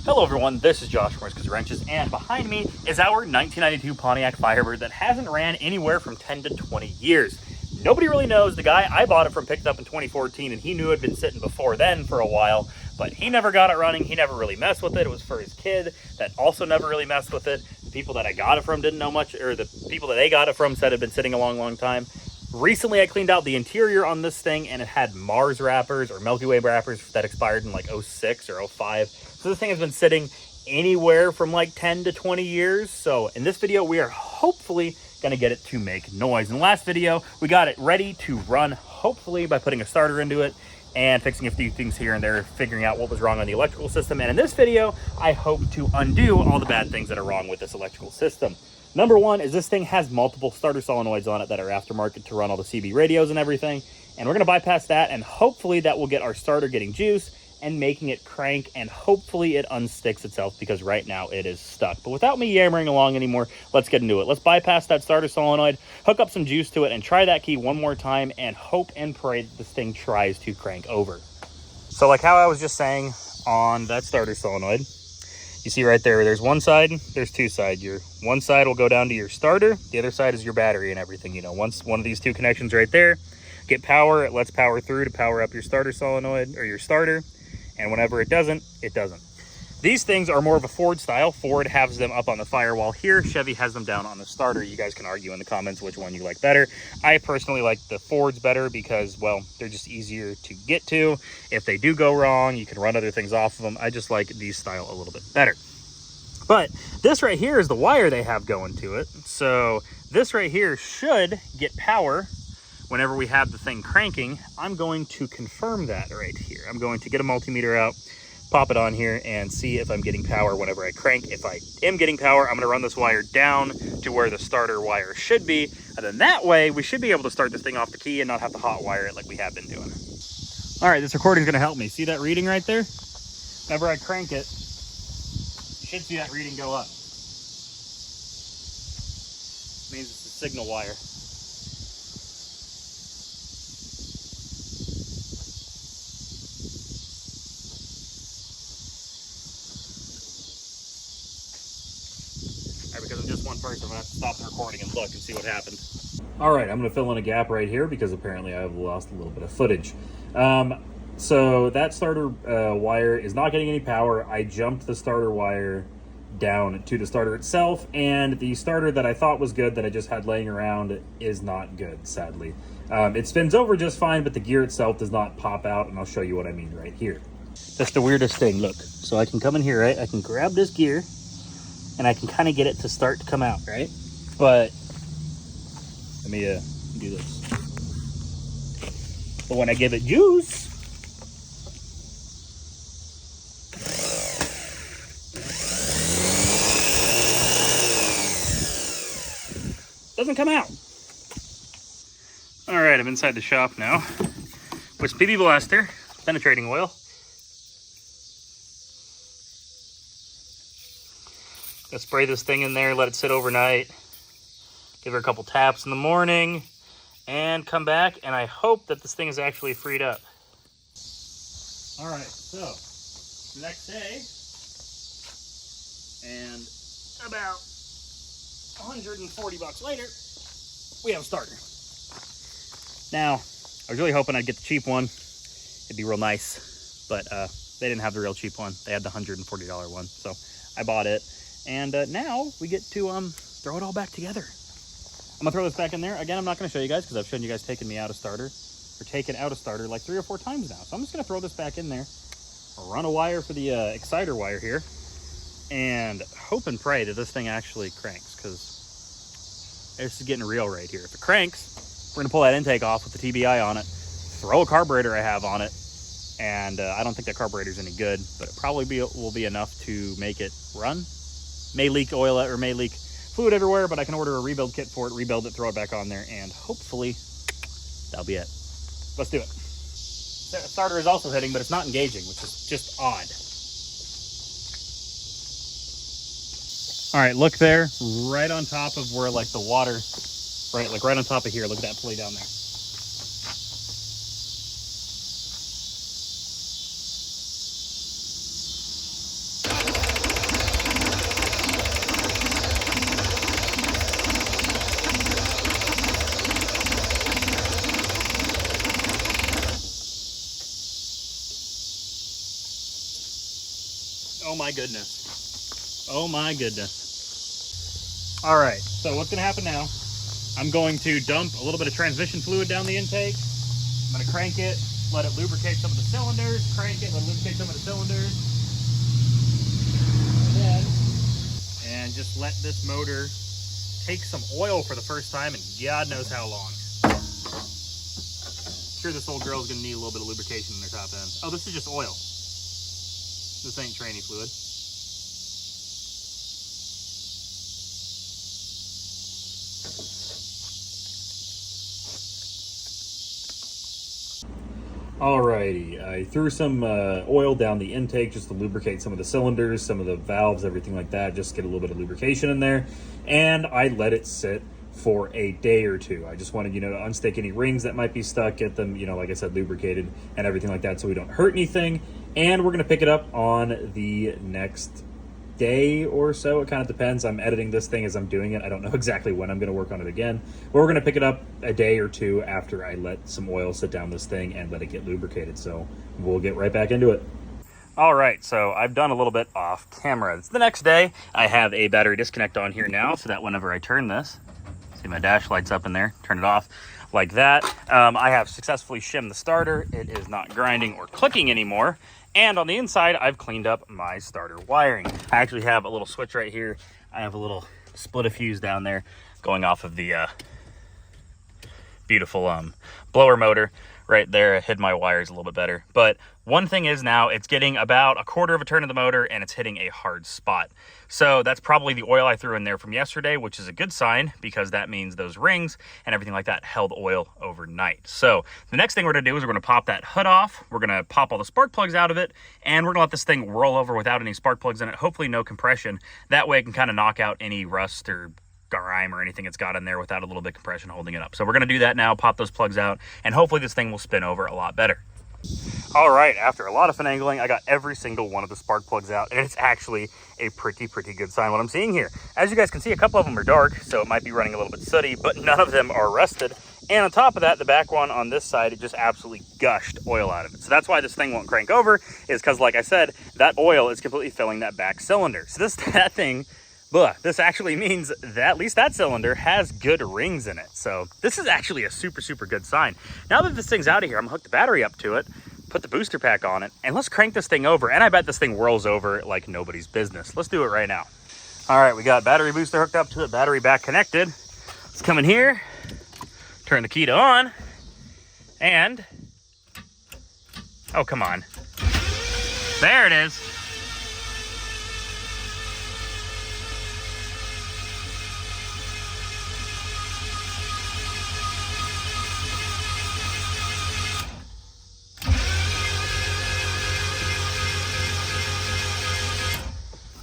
Hello everyone, this is Josh from Riskus Wrenches, and behind me is our 1992 Pontiac Firebird that hasn't ran anywhere from 10 to 20 years. Nobody really knows the guy. I bought it from, picked it up in 2014, and he knew it had been sitting before then for a while, but he never got it running. He never really messed with it. It was for his kid that also never really messed with it. The people that I got it from didn't know much, or the people that they got it from said it had been sitting a long time. Recently, I cleaned out the interior on this thing, and it had Mars wrappers or Milky Way wrappers that expired in like 06 or 05. So this thing has been sitting anywhere from like 10 to 20 years. So in this video, we are hopefully gonna get it to make noise. In the last video, we got it ready to run, hopefully by putting a starter into it and fixing a few things here and there, figuring out what was wrong on the electrical system. And in this video, I hope to undo all the bad things that are wrong with this electrical system. Number one is this thing has multiple starter solenoids on it that are aftermarket to run all the CB radios and everything. And we're gonna bypass that, and hopefully that will get our starter getting juice and making it crank, and hopefully it unsticks itself, because right now it is stuck. But without me yammering along anymore, let's get into it. Let's bypass that starter solenoid, hook up some juice to it, and try that key one more time, and hope and pray that this thing tries to crank over. So like how I was just saying on that starter solenoid, you see right there, there's one side, there's two sides. Your one side will go down to your starter, the other side is your battery and everything. You know, once one of these two connections right there get power, it lets power through to power up your starter solenoid or your starter. And whenever it doesn't, it doesn't. These things are more of a Ford style. Ford has them up on the firewall here. Chevy has them down on the starter. You guys can argue in the comments which one you like better. I personally like the Fords better because, well, they're just easier to get to. If they do go wrong, you can run other things off of them. I just like these style a little bit better. But this right here is the wire they have going to it. So this right here should get power whenever we have the thing cranking. I'm going to confirm that right here. I'm going to get a multimeter out, pop it on here, and see if I'm getting power whenever I crank. If I am getting power, I'm going to run this wire down to where the starter wire should be, and then that way we should be able to start this thing off the key and not have to hot wire it like we have been doing. All right, this recording is going to help me. See that reading right there? Whenever I crank it, you should see that reading go up. It means it's a signal wire. Because I'm just one person, I'm gonna have to stop the recording and look and see what happened. All right, I'm gonna fill in a gap right here because apparently I've lost a little bit of footage. So that starter wire is not getting any power. I jumped the starter wire down to the starter itself, and the starter that I thought was good that I just had laying around is not good, sadly. It spins over just fine, but the gear itself does not pop out, and I'll show you what I mean right here. That's the weirdest thing, look. So I can come in here, right? I can grab this gear, and I can kind of get it to start to come out, right? But let me do this. But when I give it juice, it doesn't come out. All right, I'm inside the shop now with PB Blaster, penetrating oil. Gonna spray this thing in there, let it sit overnight, give her a couple taps in the morning, and come back, and I hope that this thing is actually freed up. All right, so the next day, and about 140 bucks later, we have a starter. Now, I was really hoping I'd get the cheap one. It'd be real nice, but they didn't have the real cheap one. They had the $140 one, so I bought it. And now we get to throw it all back together. I'm gonna throw this back in there. Again, I'm not gonna show you guys because I've shown you guys taking me out of starter, or taken out of starter like 3 or 4 times now. So I'm just gonna throw this back in there, run a wire for the exciter wire here, and hope and pray that this thing actually cranks, because this is getting real right here. If it cranks, we're gonna pull that intake off with the TBI on it, throw a carburetor I have on it, and I don't think that carburetor's any good, but it probably will be enough to make it run. May leak oil or may leak fluid everywhere, but I can order a rebuild kit for it, rebuild it, throw it back on there, and hopefully that'll be it. Let's do it. The starter is also hitting, but it's not engaging, which is just odd. All right, look there, right on top of where like the water, right, like right on top of here, look at that pulley down there. Oh my goodness. Oh my goodness. All right, so what's gonna happen now? I'm going to dump a little bit of transmission fluid down the intake. I'm gonna crank it, let it lubricate some of the cylinders, crank it, let it lubricate some of the cylinders. And just let this motor take some oil for the first time in God knows how long. Sure, this old girl's gonna need a little bit of lubrication in her top end. Oh, this is just oil. This ain't tranny fluid. Alrighty, I threw some oil down the intake just to lubricate some of the cylinders, some of the valves, everything like that, just get a little bit of lubrication in there. And I let it sit for a day or two. I just wanted, to unstick any rings that might be stuck, get them, like I said, lubricated and everything like that so we don't hurt anything. And we're going to pick it up on the next day or so. It kind of depends. I'm editing this thing as I'm doing it. I don't know exactly when I'm going to work on it again. But we're going to pick it up a day or two after I let some oil sit down this thing and let it get lubricated. So we'll get right back into it. All right, so I've done a little bit off camera. It's the next day. I have a battery disconnect on here now so that whenever I turn this, see my dash lights up in there, turn it off like that. I have successfully shimmed the starter. It is not grinding or clicking anymore. And on the inside, I've cleaned up my starter wiring. I actually have a little switch right here. I have a little split a fuse down there going off of the beautiful blower motor right there. I hid my wires a little bit better. But one thing is now it's getting about a quarter of a turn of the motor and it's hitting a hard spot. So that's probably the oil I threw in there from yesterday, which is a good sign because that means those rings and everything like that held oil overnight. So the next thing we're gonna do is we're gonna pop that hood off. We're gonna pop all the spark plugs out of it and we're gonna let this thing roll over without any spark plugs in it. Hopefully no compression. That way it can kind of knock out any rust or grime or anything it's got in there without a little bit of compression holding it up. So we're gonna do that now, pop those plugs out, and hopefully this thing will spin over a lot better. All right, after a lot of finagling, I got every single one of the spark plugs out, and it's actually a pretty good sign what I'm seeing here. As you guys can see, a couple of them are dark, so it might be running a little bit sooty, but none of them are rusted. And on top of that, the back one on this side, it just absolutely gushed oil out of it. So that's why this thing won't crank over, is because, like I said, that oil is completely filling that back cylinder. So that thing, this actually means that at least that cylinder has good rings in it. So this is actually a super good sign. Now that this thing's out of here, I'm gonna hook the battery up to it, put the booster pack on it, and let's crank this thing over. And I bet this thing whirls over like nobody's business. Let's do it right now. All right, we got battery booster hooked up to it, battery back connected. Let's come in here, turn the key to on, and, oh, come on. There it is.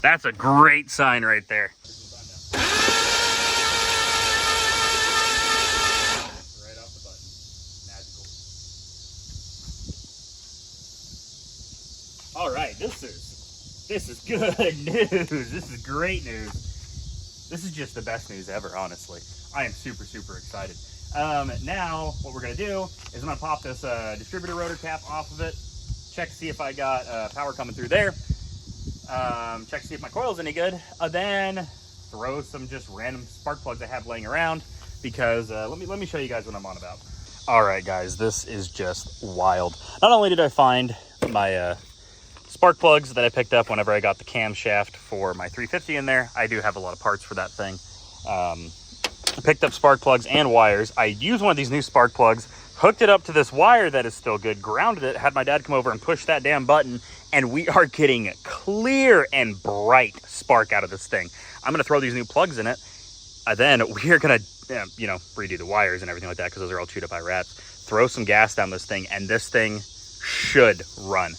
That's a great sign right there. Right off the button. Magical. All right, this is good news. This is great news. This is just the best news ever, honestly. I am super excited. Now what we're gonna do is I'm gonna pop this distributor rotor cap off of it, check to see if I got power coming through there. Check to see if my coil's any good, then throw some just random spark plugs I have laying around because let me show you guys what I'm on about. All right, guys, this is just wild. Not only did I find my spark plugs that I picked up whenever I got the camshaft for my 350 in there. I do have a lot of parts for that thing. I picked up spark plugs and wires. I used one of these new spark plugs, hooked it up to this wire that is still good, grounded it, had my dad come over and push that damn button, and we are getting clear and bright spark out of this thing. I'm gonna throw these new plugs in it, then we are gonna, redo the wires and everything like that because those are all chewed up by rats. Throw some gas down this thing, and this thing should run.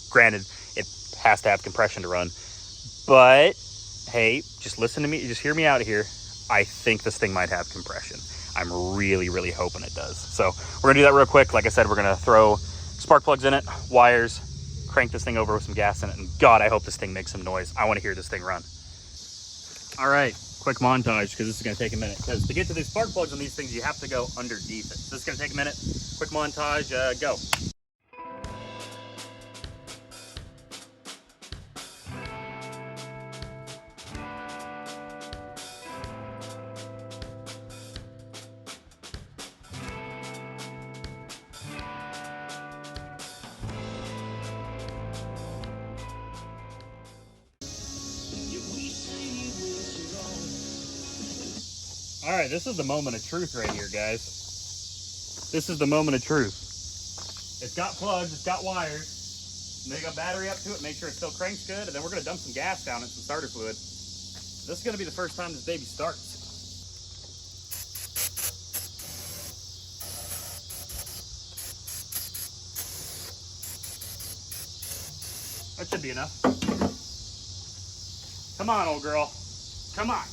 Granted, it has to have compression to run, but hey, just listen to me, just hear me out here. I think this thing might have compression. I'm really hoping it does. So we're gonna do that real quick. Like I said, we're gonna throw spark plugs in it, wires, crank this thing over with some gas in it, and God, I hope this thing makes some noise. I want to hear this thing run. All right, quick montage because this is going to take a minute. Because to get to these spark plugs on these things, you have to go underneath it. So this is going to take a minute. Quick montage, go. All right, this is the moment of truth right here, guys. This is the moment of truth. It's got plugs, it's got wires. Make a battery up to it, make sure it still cranks good, and then we're gonna dump some gas down it, some starter fluid. This is gonna be the first time this baby starts. That should be enough. Come on, old girl. Come on.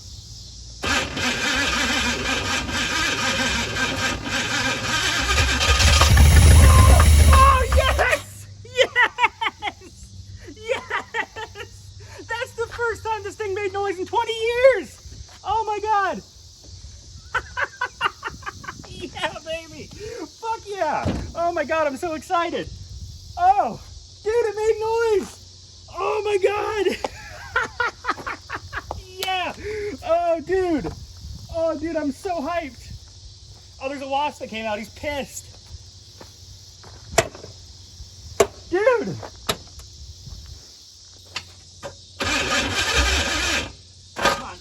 Oh, yes! Yes! Yes! That's the first time this thing made noise in 20 years! Oh my God! Yeah, baby! Fuck yeah! Oh my God, I'm so excited! Oh! Dude, it made noise! Oh my God! Yeah! Oh, dude! Oh, dude, I'm so hyped! Oh, there's a wasp that came out. He's pissed. Dude! Come on.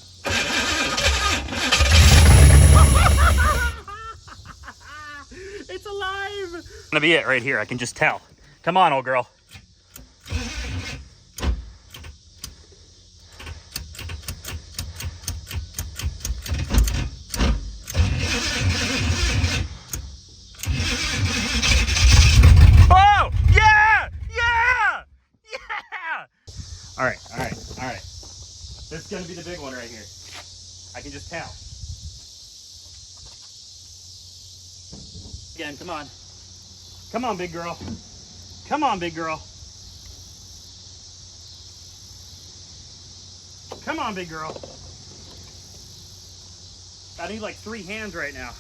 It's alive! That's gonna be it right here. I can just tell. Come on, old girl. All right. This is gonna be the big one right here. I can just tell. Again, come on. Come on, big girl. Come on, big girl. Come on, big girl. I need like 3 hands right now.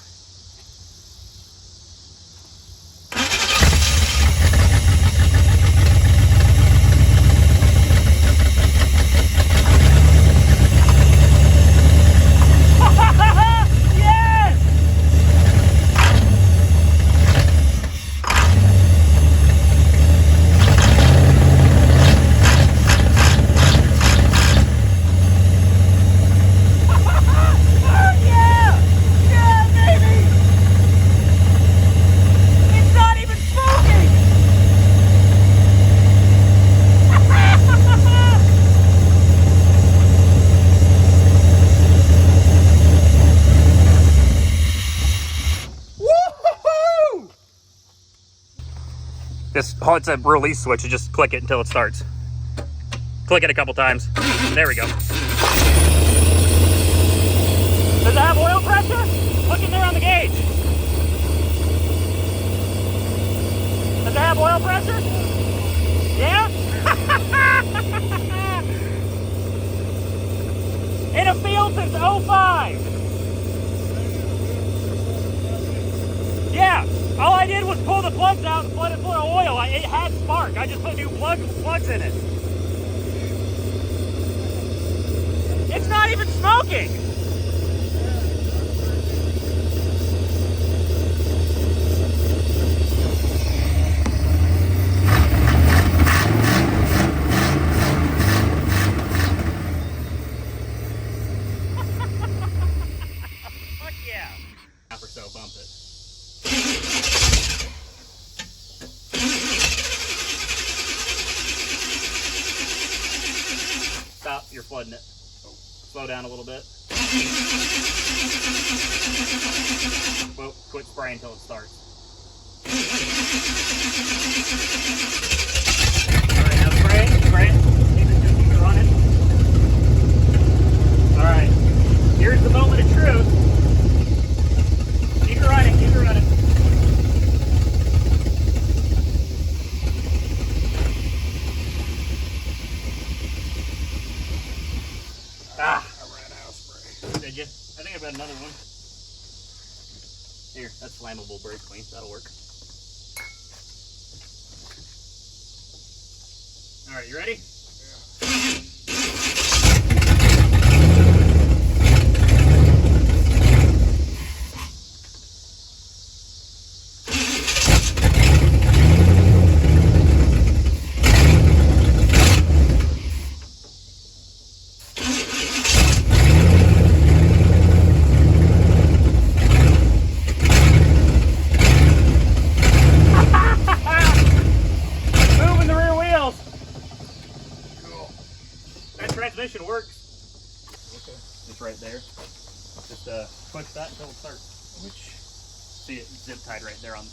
It's a release switch. You just click it until it starts. Click it a couple times. There we go. Does it have oil pressure? Look in there on the gauge. Does it have oil pressure? Yeah? In a field since '05. Yeah. All I did was pull the plugs out and flood it full of oil. It had spark. I just put new plugs in it. It's not even smoking. Fuck yeah. Half or so, bump it. Stop, you're flooding it. Slow down a little bit. Well, quit spraying until it starts. Alright, now spray it. Keep it running. Alright, here's the moment of truth. Keep it running. Ah, I ran out of spray. Did you? I think I've got another one. Here, that's flammable brake clean. That'll work. All right, you ready? Yeah. transmission works. Okay. It's right there. Just push that until it starts. Which? See it zip tied right there on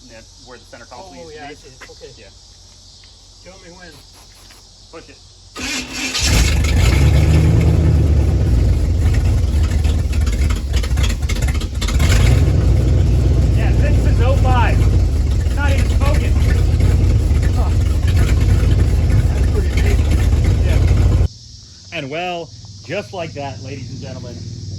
where the center console used to be. I see. Okay. Yeah. Show me when. Push it. Yeah, this is 05. It's not even smoking. Huh. That's pretty amazing. Yeah. And well, just like that, ladies and gentlemen,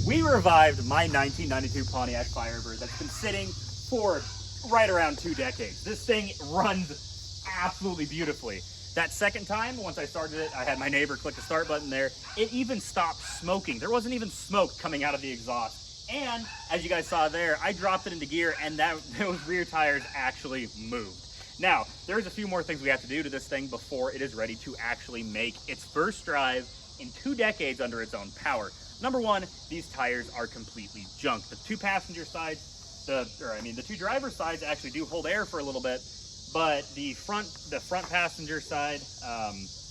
we revived my 1992 Pontiac Firebird that's been sitting for right around 2 decades. This thing runs absolutely beautifully. That second time, once I started it, I had my neighbor click the start button there. It even stopped smoking. There wasn't even smoke coming out of the exhaust. And as you guys saw there, I dropped it into gear and those rear tires actually moved. Now, there's a few more things we have to do to this thing before it is ready to actually make its first drive in 2 decades under its own power. Number one, these tires are completely junk. The 2 passenger sides, the 2 driver sides actually do hold air for a little bit, but the front passenger side,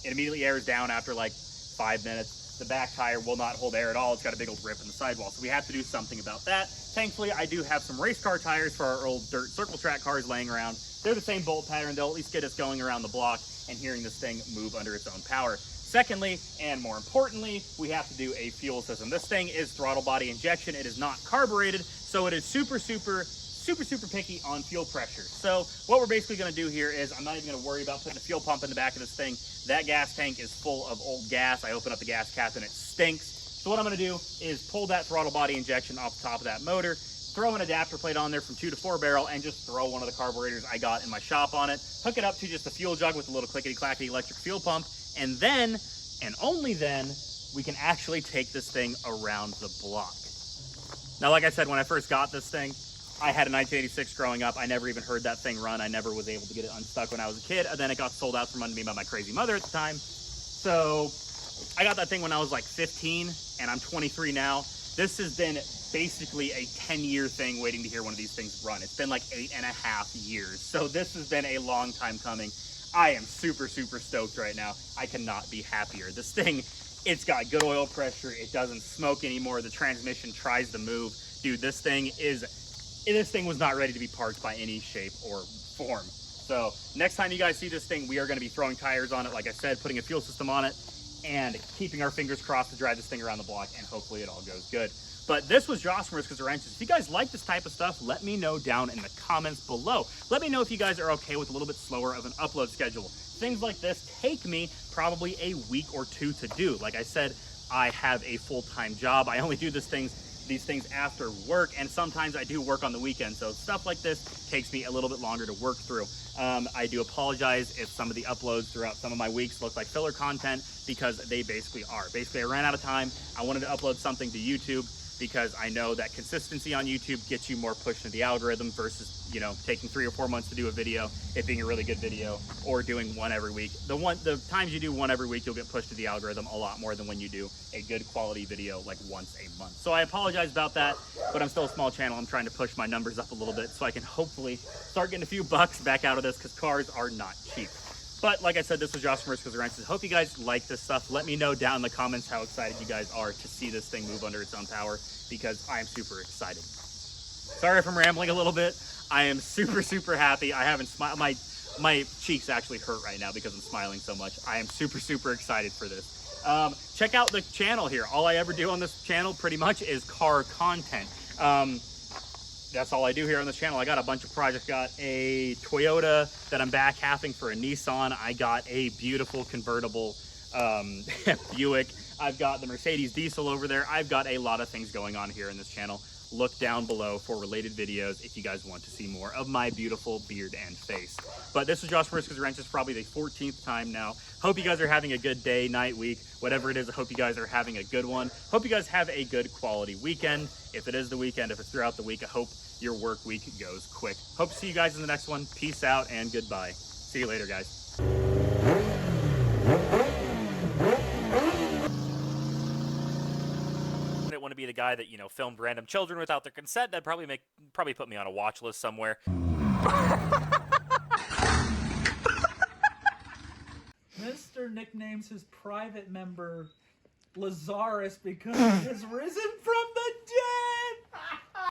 it immediately airs down after like 5 minutes. The back tire will not hold air at all. It's got a big old rip in the sidewall, so we have to do something about that. Thankfully, I do have some race car tires for our old dirt circle track cars laying around. They're the same bolt pattern. They'll at least get us going around the block and hearing this thing move under its own power. Secondly, and more importantly, we have to do a fuel system. This thing is throttle body injection. It is not carbureted, so it is super picky on fuel pressure. So what we're basically gonna do here is I'm not even gonna worry about putting a fuel pump in the back of this thing. That gas tank is full of old gas. I open up the gas cap and it stinks. So what I'm gonna do is pull that throttle body injection off the top of that motor, throw an adapter plate on there from 2 to 4 barrel, and just throw one of the carburetors I got in my shop on it, hook it up to just a fuel jug with a little clickety-clackety electric fuel pump, and then, and only then, we can actually take this thing around the block. Now, like I said, when I first got this thing, I had a 1986 growing up. I never even heard that thing run. I never was able to get it unstuck when I was a kid, and then it got sold out from under me by my crazy mother at the time. So I got that thing when I was like 15, and I'm 23 now. This has been basically a 10-year thing waiting to hear one of these things run. It's been like 8.5 years. So this has been a long time coming. I am super stoked right now. I cannot be happier. This thing, it's got good oil pressure. It doesn't smoke anymore. The transmission tries to move. Dude, this thing was not ready to be parked by any shape or form. So next time you guys see this thing, we are going to be throwing tires on it, like I said, putting a fuel system on it, and keeping our fingers crossed to drive this thing around the block, and hopefully it all goes good. But this was Josh from Riskers Wrenches. If you guys like this type of stuff, let me know down in the comments below. Let me know if you guys are okay with a little bit slower of an upload schedule. Things like this take me probably a week or 2 to do. Like I said, I have a full-time job. I only do these things after work, and sometimes I do work on the weekend. So stuff like this takes me a little bit longer to work through. I do apologize if some of the uploads throughout some of my weeks look like filler content, because they basically are. Basically, I ran out of time. I wanted to upload something to YouTube, because I know that consistency on YouTube gets you more pushed into the algorithm versus, you know, taking 3 or 4 months to do a video, it being a really good video, or doing one every week. The times you do one every week, you'll get pushed to the algorithm a lot more than when you do a good quality video like once a month. So I apologize about that, but I'm still a small channel. I'm trying to push my numbers up a little bit so I can hopefully start getting a few bucks back out of this, because cars are not cheap. But like I said, this was Josh from Riskers Wrenches. Hope you guys like this stuff. Let me know down in the comments how excited you guys are to see this thing move under its own power, because I am super excited. Sorry if I'm rambling a little bit. I am super happy. I haven't smiled. My cheeks actually hurt right now because I'm smiling so much. I am super excited for this. Check out the channel here. All I ever do on this channel pretty much is car content. That's all I do here on this channel. I got a bunch of projects. Got a Toyota that I'm back halving for a Nissan. I got a beautiful convertible Buick. I've got the Mercedes diesel over there. I've got a lot of things going on here in this channel. Look down below for related videos if you guys want to see more of my beautiful beard and face. But this is Josh from Riskers Wrenches, probably the 14th time now. Hope you guys are having a good day, night, week, whatever it is. I hope you guys are having a good one. Hope you guys have a good quality weekend. If it is the weekend, if it's throughout the week, I hope your work week goes quick. Hope to see you guys in the next one. Peace out and goodbye. See you later, guys. Want to be the guy that, you know, filmed random children without their consent. That'd probably put me on a watch list somewhere. Mr. nicknames his private member Lazarus because he has risen from